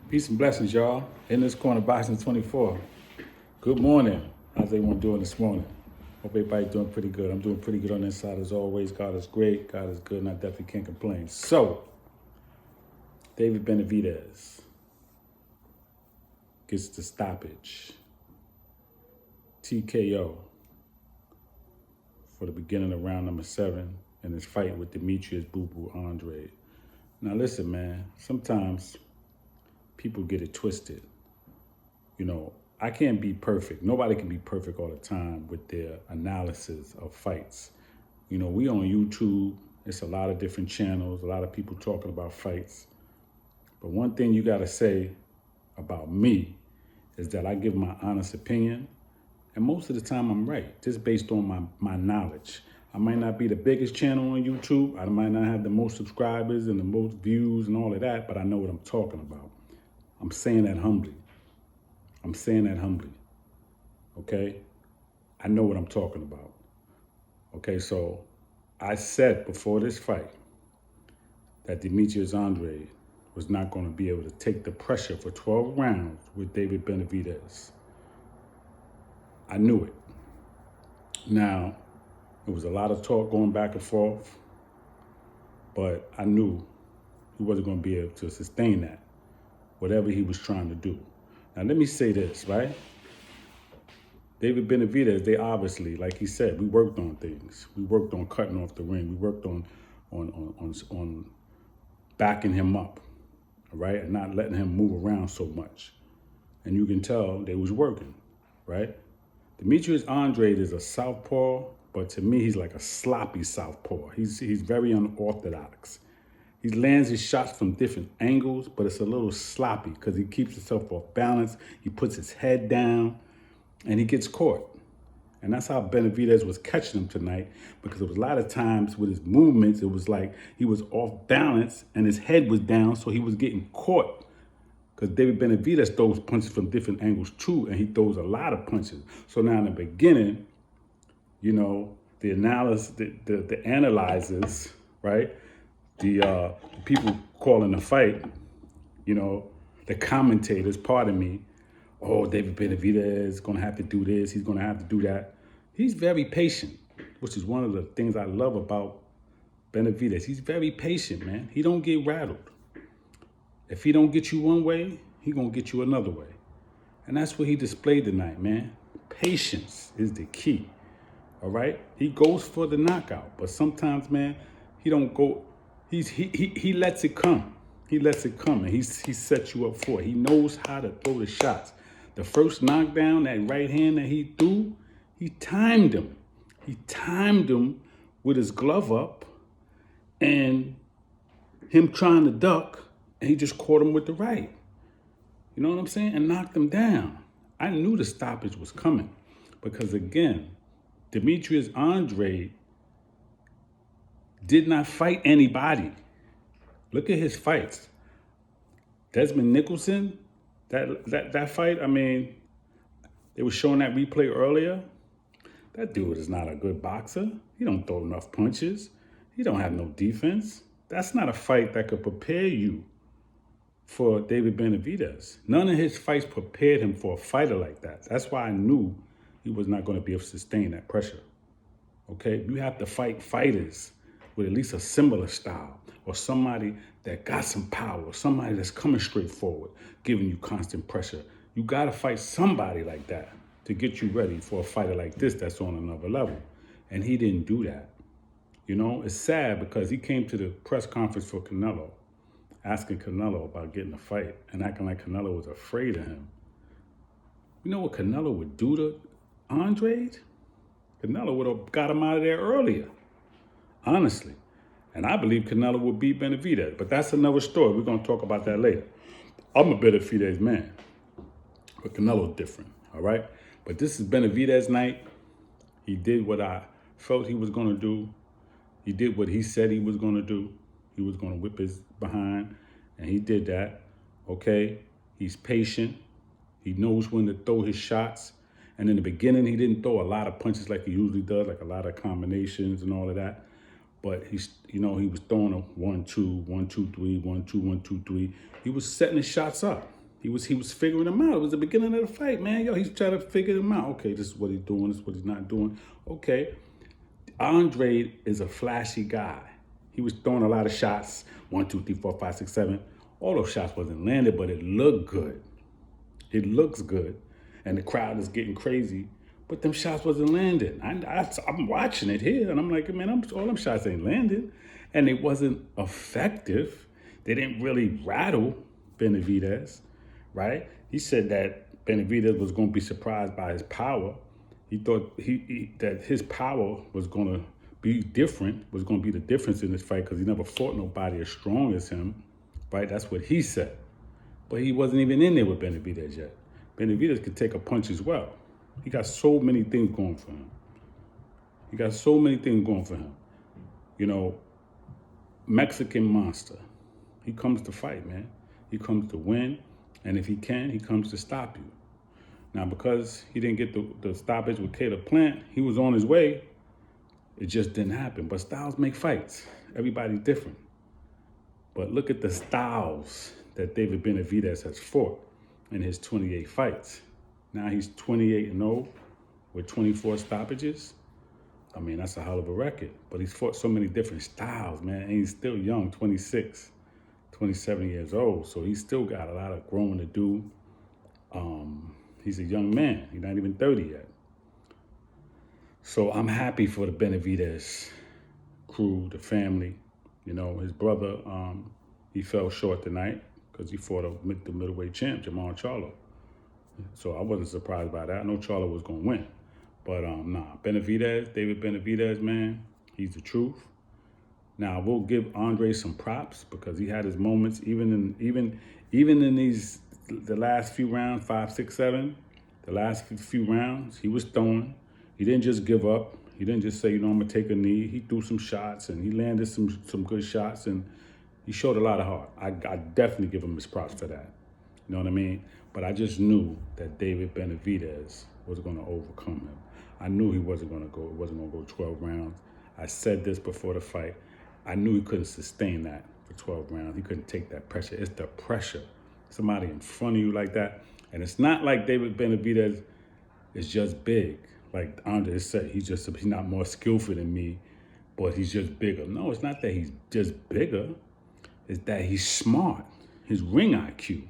Peace and blessings, y'all. In this corner, boxing 24. Good morning. How's everyone doing this morning? Hope everybody's doing pretty good. I'm doing pretty good on this side as always. God is great. God is good, and I definitely can't complain. So, David Benavidez gets the stoppage. TKO for the beginning of round number 7 in his fight with Demetrius Boo Boo Andrade. Now, listen, man. Sometimes people get it twisted. You know, I can't be perfect. Nobody can be perfect all the time with their analysis of fights. You know, we on YouTube. It's a lot of different channels, a lot of people talking about fights. But one thing you got to say about me is that I give my honest opinion. And most of the time I'm right, just based on my knowledge. I might not be the biggest channel on YouTube. I might not have the most subscribers and the most views and all of that, but I know what I'm talking about. I'm saying that humbly. Okay? I know what I'm talking about. Okay, so I said before this fight that Demetrius Andrade was not going to be able to take the pressure for 12 rounds with David Benavidez. I knew it. Now, there was a lot of talk going back and forth, but I knew he wasn't going to be able to sustain that, whatever he was trying to do. Now, let me say this, right? David Benavidez, they obviously, like he said, we worked on things. We worked on cutting off the ring. We worked on backing him up, right? And not letting him move around so much. And you can tell they was working, right? Demetrius Andrade is a southpaw, but to me, he's like a sloppy southpaw. He's very unorthodox. He lands his shots from different angles, but it's a little sloppy because he keeps himself off balance. He puts his head down, and he gets caught. And that's how Benavidez was catching him tonight, because it was a lot of times with his movements, it was like he was off balance and his head was down, so he was getting caught. Because David Benavidez throws punches from different angles too, and he throws a lot of punches. So now in the beginning, you know, the analysis, the analyzers, right? The people calling the fight, you know, the commentators, pardon me, oh, David Benavidez is going to have to do this, he's going to have to do that. He's very patient, which is one of the things I love about Benavidez. He's very patient, man. He don't get rattled. If he don't get you one way, he going to get you another way. And that's what he displayed tonight, man. Patience is the key, all right? He goes for the knockout, but sometimes, man, he don't go, he lets it come. He lets it come, and he sets you up for it. He knows how to throw the shots. The first knockdown, that right hand that he threw, he timed him. He timed him with his glove up and him trying to duck, and he just caught him with the right. You know what I'm saying? And knocked him down. I knew the stoppage was coming because, again, Demetrius Andrade did not fight anybody. Look at his fights. Desmond Nicholson, that fight, I mean, they were showing that replay earlier. That dude is not a good boxer. He don't throw enough punches. He don't have no defense. That's not a fight that could prepare you for David Benavidez. None of his fights prepared him for a fighter like that. That's why I knew he was not going to be able to sustain that pressure. Okay? You have to fight fighters with at least a similar style, or somebody that got some power, somebody that's coming straight forward, giving you constant pressure. You got to fight somebody like that to get you ready for a fighter like this that's on another level. And he didn't do that. You know, it's sad because he came to the press conference for Canelo, asking Canelo about getting a fight and acting like Canelo was afraid of him. You know what Canelo would do to Andrade? Canelo would have got him out of there earlier, honestly. And I believe Canelo would beat Benavidez, but that's another story. We're going to talk about that later. I'm a Benavidez man, but Canelo's different, all right? But this is Benavidez night. He did what I felt he was going to do. He did what he said he was going to do. He was going to whip his behind, and he did that, okay? He's patient. He knows when to throw his shots. And in the beginning, he didn't throw a lot of punches like he usually does, like a lot of combinations and all of that. But he was throwing a 1, 2, 1, 2, 3, 1, 2, 1, 2, 3. He was setting his shots up. He was figuring them out. It was the beginning of the fight, man. Yo, he's trying to figure them out. Okay, this is what he's doing. This is what he's not doing. Okay, Andrade is a flashy guy. He was throwing a lot of shots. 1, 2, 3, 4, 5, 6, 7. All those shots wasn't landed, but it looked good. It looks good, and the crowd is getting crazy. But them shots wasn't landing. I'm watching it here, and I'm like, man, all them shots ain't landing, and it wasn't effective. They didn't really rattle Benavidez, right? He said that Benavidez was going to be surprised by his power. He thought that his power was going to be different, was going to be the difference in this fight because he never fought nobody as strong as him, right? That's what he said. But he wasn't even in there with Benavidez yet. Benavidez could take a punch as well. He got so many things going for him. You know, Mexican monster. He comes to fight, man. He comes to win. And if he can, he comes to stop you. Now, because he didn't get the stoppage with Caleb Plant, he was on his way. It just didn't happen. But styles make fights. Everybody's different. But look at the styles that David Benavidez has fought in his 28 fights. Now he's 28-0 with 24 stoppages. I mean, that's a hell of a record. But he's fought so many different styles, man. And he's still young, 26, 27 years old. So he's still got a lot of growing to do. He's a young man. He's not even 30 yet. So I'm happy for the Benavidez crew, the family. You know, his brother, he fell short tonight because he fought the middleweight champ, Jamal Charlo. So I wasn't surprised by that. I know Charlo was going to win. But Benavidez, David Benavidez, man, he's the truth. Now, we'll give Andre some props because he had his moments, even in the last few rounds, 5, 6, 7, the last few rounds, he was throwing. He didn't just give up. He didn't just say, I'm going to take a knee. He threw some shots, and he landed some good shots, and he showed a lot of heart. I definitely give him his props for that. You know what I mean? But I just knew that David Benavidez was going to overcome him. I knew it wasn't going to go 12 rounds. I said this before the fight. I knew he couldn't sustain that for 12 rounds. He couldn't take that pressure. It's the pressure. Somebody in front of you like that. And it's not like David Benavidez is just big. Like Andrade said, he's not more skillful than me, but he's just bigger. No, it's not that he's just bigger. It's that he's smart. His ring IQ.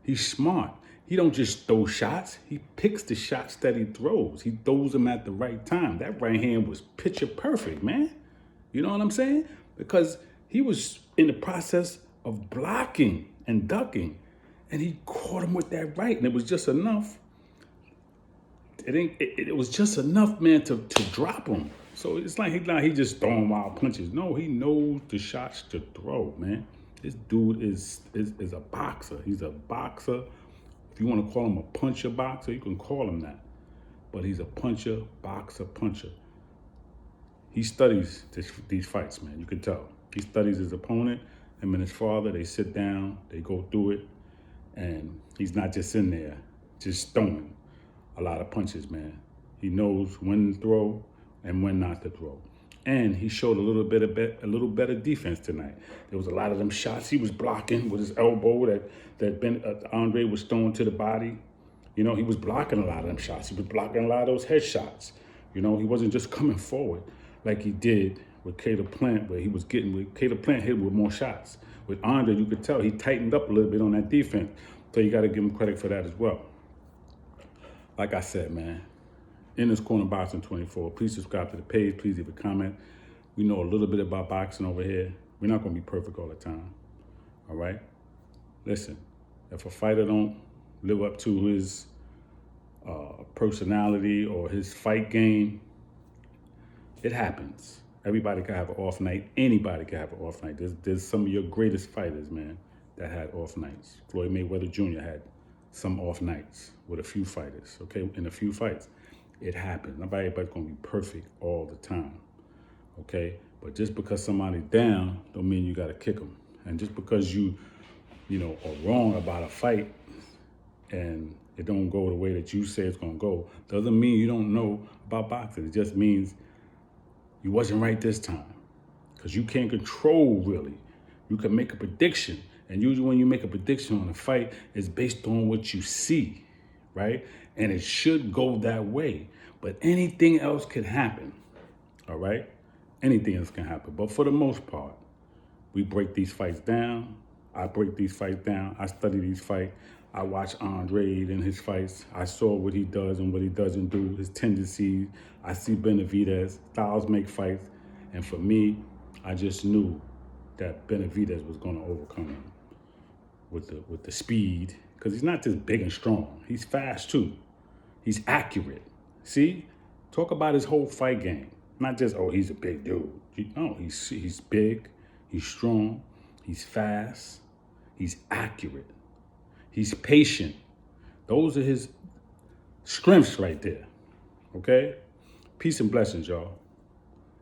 He's smart. He don't just throw shots. He picks the shots that he throws. He throws them at the right time. That right hand was picture perfect, man. You know what I'm saying? Because he was in the process of blocking and ducking, and he caught him with that right, and it was just enough. It was just enough, man, to drop him. So it's like he just throwing wild punches. No, he knows the shots to throw, man. This dude is a boxer. He's a boxer. If you want to call him a puncher boxer, you can call him that. But he's a puncher, boxer, puncher. He studies these fights, man. You can tell. He studies his opponent. Him and his father, they sit down, they go through it, and he's not just in there just throwing a lot of punches, man. He knows when to throw and when not to throw. And he showed a little better defense tonight. There was a lot of them shots he was blocking with his elbow that Andre was throwing to the body. You know, he was blocking a lot of them shots. He was blocking a lot of those headshots. You know, he wasn't just coming forward like he did with Caleb Plant, where he was getting with Caleb Plant hit with more shots. With Andre, you could tell he tightened up a little bit on that defense. So you got to give him credit for that as well. Like I said, man, in this corner boxing 24. Please subscribe to the page. Please leave a comment. We know a little bit about boxing over here. We're not going to be perfect all the time. All right? Listen, if a fighter don't live up to his personality or his fight game, it happens. Everybody can have an off night. Anybody can have an off night. There's some of your greatest fighters, man, that had off nights. Floyd Mayweather Jr. had some off nights with a few fighters, okay, in a few fights. It happens. Not everybody's going to be perfect all the time, okay? But just because somebody's down don't mean you got to kick them. And just because you are wrong about a fight and it don't go the way that you say it's going to go, doesn't mean you don't know about boxing. It just means you wasn't right this time because you can't control, really. You can make a prediction And usually when you make a prediction on a fight, it's based on what you see, right? And it should go that way. But anything else could happen, all right? Anything else can happen. But for the most part, we break these fights down. I break these fights down. I study these fights. I watch Andrade in his fights. I saw what he does and what he doesn't do, his tendencies. I see Benavidez. Styles make fights. And for me, I just knew that Benavidez was going to overcome him with the speed. Because he's not just big and strong. He's fast, too. He's accurate. See? Talk about his whole fight game. Not just, oh, he's a big dude. No, he's big. He's strong. He's fast. He's accurate. He's patient. Those are his strengths right there. Okay? Peace and blessings, y'all.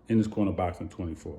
In this corner boxing 24.